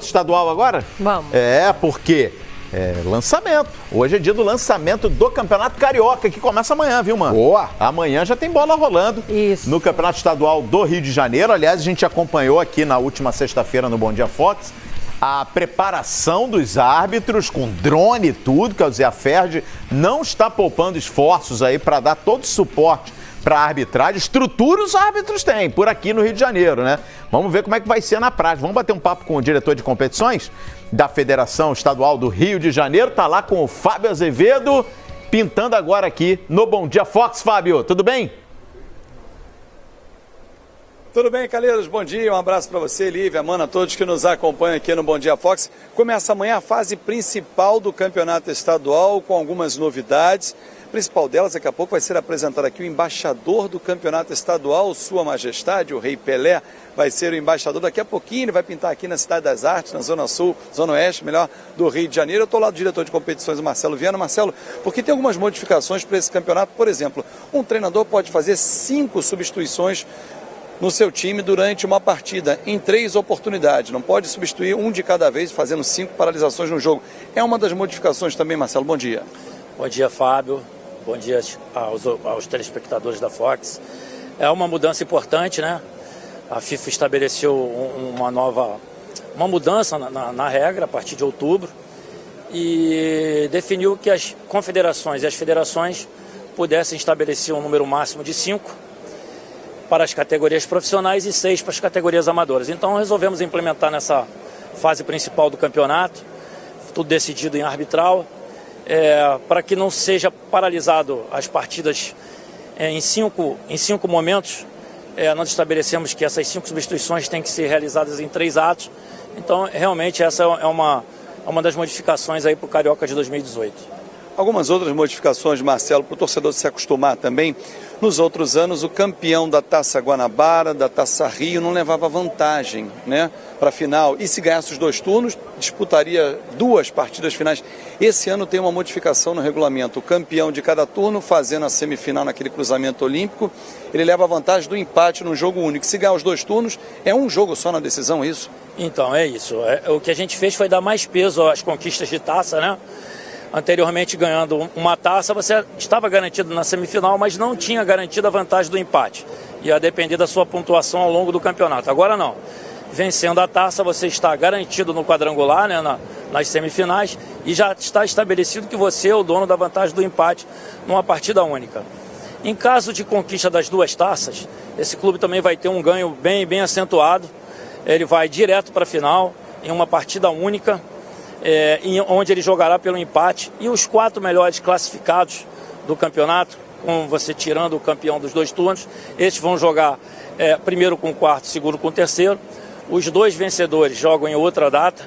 Estadual agora? Vamos. Porque lançamento. Hoje é dia do lançamento do Campeonato Carioca, que começa amanhã, viu, mano? Boa! Amanhã já tem bola rolando. Isso. No Campeonato Estadual do Rio de Janeiro. Aliás, a gente acompanhou aqui na última sexta-feira no Bom Dia Fox a preparação dos árbitros com drone e tudo, quer dizer, a Ferdi não está poupando esforços aí para dar todo o suporte para a arbitragem. Estrutura os árbitros têm por aqui no Rio de Janeiro, né? Vamos ver como é que vai ser na prática. Vamos bater um papo com o diretor de competições da Federação Estadual do Rio de Janeiro. Tá lá com o Fábio Azevedo, pintando agora aqui no Bom Dia Fox. Fábio, tudo bem? Tudo bem, Calheiros? Bom dia, um abraço para você, Lívia, Amanda, a todos que nos acompanham aqui no Bom Dia Fox. Começa amanhã a fase principal do Campeonato Estadual com algumas novidades. A principal delas, daqui a pouco, vai ser apresentado aqui o embaixador do Campeonato Estadual, Sua Majestade, o Rei Pelé, vai ser o embaixador. Daqui a pouquinho ele vai pintar aqui na Cidade das Artes, na Zona Sul, Zona Oeste, melhor, do Rio de Janeiro. Eu estou lá do diretor de competições, o Marcelo Viana. Marcelo, porque tem algumas modificações para esse campeonato. Por exemplo, um treinador pode fazer 5 substituições no seu time durante uma partida, em 3 oportunidades. Não pode substituir um de cada vez, fazendo 5 paralisações no jogo. É uma das modificações também, Marcelo. Bom dia. Bom dia, Fábio. Bom dia aos telespectadores da Fox. É uma mudança importante, né? A FIFA estabeleceu uma mudança na regra a partir de outubro e definiu que as confederações e as federações pudessem estabelecer um número máximo de 5 para as categorias profissionais e 6 para as categorias amadoras. Então resolvemos implementar nessa fase principal do campeonato, tudo decidido em arbitral, para que não seja paralisado as partidas em cinco momentos. Nós estabelecemos que essas 5 substituições têm que ser realizadas em 3 atos. Então realmente essa é uma das modificações aí para o Carioca de 2018. Algumas outras modificações, Marcelo, para o torcedor se acostumar também. Nos outros anos, o campeão da Taça Guanabara, da Taça Rio, não levava vantagem, né, para a final. E se ganhasse os 2 turnos, disputaria 2 partidas finais. Esse ano tem uma modificação no regulamento. O campeão de cada turno, fazendo a semifinal naquele cruzamento olímpico, ele leva a vantagem do empate no jogo único. Se ganhar os 2 turnos, é um jogo só na decisão, é isso? Então, é isso. O que a gente fez foi dar mais peso às conquistas de taça, né? Anteriormente, ganhando uma taça, você estava garantido na semifinal, mas não tinha garantido a vantagem do empate. Ia depender da sua pontuação ao longo do campeonato. Agora não. Vencendo a taça, você está garantido no quadrangular, né, nas semifinais, e já está estabelecido que você é o dono da vantagem do empate numa partida única. Em caso de conquista das 2 taças, esse clube também vai ter um ganho bem acentuado. Ele vai direto para a final, em uma partida única, onde ele jogará pelo empate, e os 4 melhores classificados do campeonato, com você tirando o campeão dos 2 turnos, estes vão jogar primeiro com o quarto, segundo com o terceiro. Os 2 vencedores jogam em outra data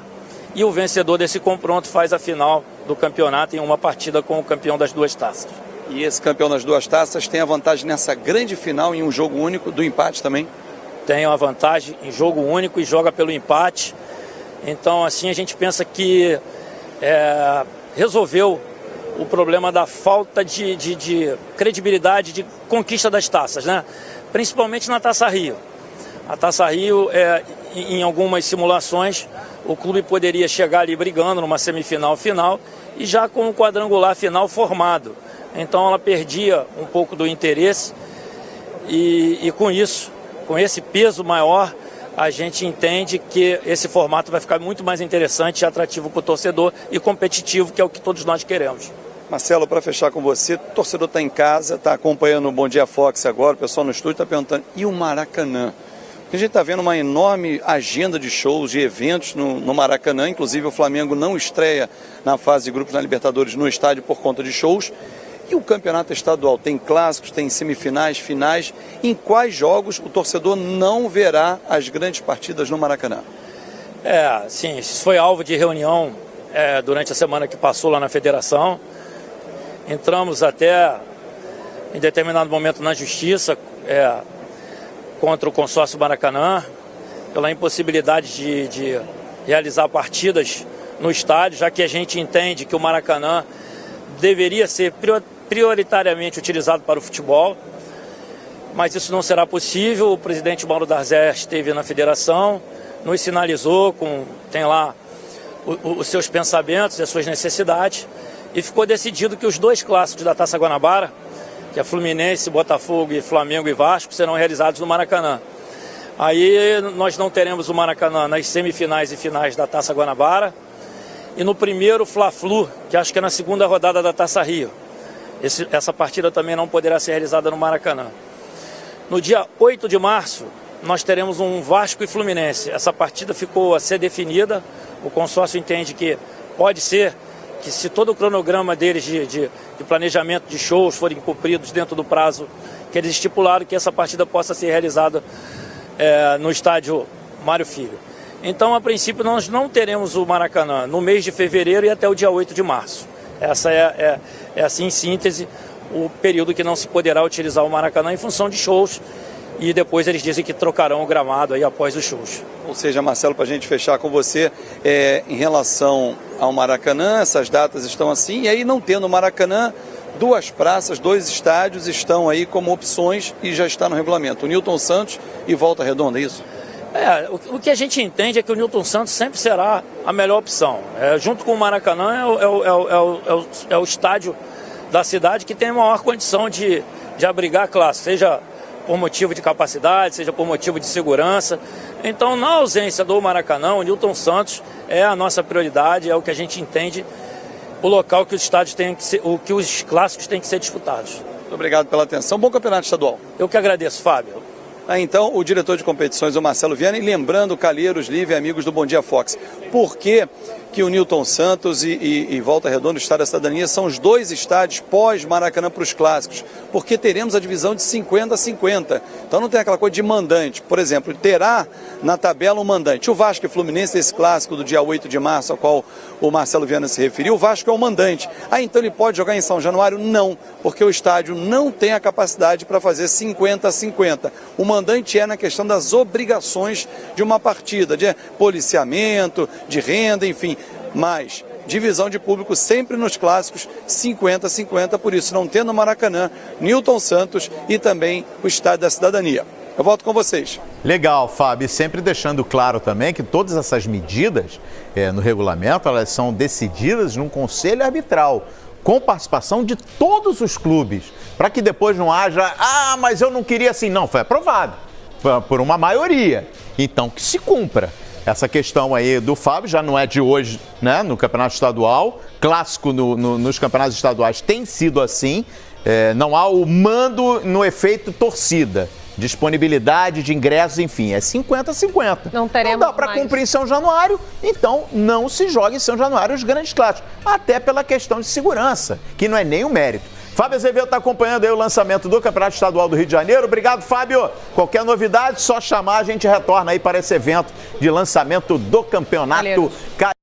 e o vencedor desse confronto faz a final do campeonato em uma partida com o campeão das 2 taças. E esse campeão das 2 taças tem a vantagem nessa grande final em um jogo único, do empate também? Tem uma vantagem em jogo único e joga pelo empate. Então, assim, a gente pensa que resolveu o problema da falta de credibilidade de conquista das taças, né? Principalmente na Taça Rio. A Taça Rio, em algumas simulações, o clube poderia chegar ali brigando numa semifinal final e já com o quadrangular final formado. Então ela perdia um pouco do interesse e com isso, com esse peso maior, a gente entende que esse formato vai ficar muito mais interessante e atrativo para o torcedor e competitivo, que é o que todos nós queremos. Marcelo, para fechar com você, o torcedor está em casa, está acompanhando o Bom Dia Fox agora, o pessoal no estúdio está perguntando, e o Maracanã? Porque a gente está vendo uma enorme agenda de shows, de eventos no Maracanã, inclusive o Flamengo não estreia na fase de grupos na Libertadores no estádio por conta de shows. E o campeonato estadual tem clássicos, tem semifinais, finais. Em quais jogos o torcedor não verá as grandes partidas no Maracanã? Sim, isso foi alvo de reunião durante a semana que passou lá na federação. Entramos até em determinado momento na justiça contra o consórcio Maracanã, pela impossibilidade de realizar partidas no estádio, já que a gente entende que o Maracanã deveria ser prioritariamente utilizado para o futebol, mas isso não será possível. O presidente Mauro Darzé esteve na federação, nos sinalizou, tem lá os seus pensamentos e as suas necessidades, e ficou decidido que os 2 clássicos da Taça Guanabara, que é Fluminense, Botafogo e Flamengo e Vasco, serão realizados no Maracanã. Aí nós não teremos o Maracanã nas semifinais e finais da Taça Guanabara, e no primeiro Fla-Flu, que acho que é na segunda rodada da Taça Rio. Essa partida também não poderá ser realizada no Maracanã. No dia 8 de março, nós teremos um Vasco e Fluminense. Essa partida ficou a ser definida. O consórcio entende que pode ser que, se todo o cronograma deles de planejamento de shows forem cumpridos dentro do prazo que eles estipularam, que essa partida possa ser realizada no estádio Mário Filho. Então, a princípio, nós não teremos o Maracanã no mês de fevereiro e até o dia 8 de março. Essa é assim, em síntese, o período que não se poderá utilizar o Maracanã em função de shows, e depois eles dizem que trocarão o gramado aí após os shows. Ou seja, Marcelo, para a gente fechar com você, em relação ao Maracanã, essas datas estão assim, e aí não tendo o Maracanã, 2 praças, 2 estádios estão aí como opções e já está no regulamento. O Newton Santos e Volta Redonda, é isso? O que a gente entende é que o Newton Santos sempre será a melhor opção. Junto com o Maracanã, é o estádio da cidade que tem a maior condição de abrigar a classe, seja por motivo de capacidade, seja por motivo de segurança. Então, na ausência do Maracanã, o Newton Santos é a nossa prioridade, é o que a gente entende, o local que os estádios têm que ser, que os clássicos têm que ser disputados. Muito obrigado pela atenção. Bom campeonato estadual. Eu que agradeço, Fábio. Então, o diretor de competições, o Marcelo Vianney, lembrando, Calheiros, Lívia e amigos do Bom Dia Fox, por que o Newton Santos e Volta Redonda, o Estádio da Cidadania, são os 2 estádios pós-Maracanã para os clássicos? Porque teremos a divisão de 50-50. Então não tem aquela coisa de mandante. Por exemplo, terá na tabela um mandante. O Vasco e Fluminense, esse clássico do dia 8 de março, ao qual o Marcelo Vianney se referiu, o Vasco é o mandante. Então ele pode jogar em São Januário? Não, porque o estádio não tem a capacidade para fazer 50-50. O mandante é na questão das obrigações de uma partida, de policiamento, de renda, enfim. Mas divisão de público sempre nos clássicos, 50-50, por isso não tendo Maracanã, Newton Santos e também o Estádio da Cidadania. Eu volto com vocês. Legal, Fábio, sempre deixando claro também que todas essas medidas no regulamento, elas são decididas num conselho arbitral, com participação de todos os clubes, para que depois não haja, mas eu não queria assim. Não, foi aprovado por uma maioria, então que se cumpra. Essa questão aí do Fábio já não é de hoje, né? No campeonato estadual, clássico nos campeonatos estaduais tem sido assim, não há o mando no efeito torcida, disponibilidade de ingressos, enfim, é 50-50. Não dá para cumprir em São Januário, então não se joga em São Januário os grandes clássicos, até pela questão de segurança, que não é nem o mérito. Fábio Azevedo está acompanhando aí o lançamento do Campeonato Estadual do Rio de Janeiro. Obrigado, Fábio. Qualquer novidade, só chamar, a gente retorna aí para esse evento de lançamento do Campeonato Calheiros.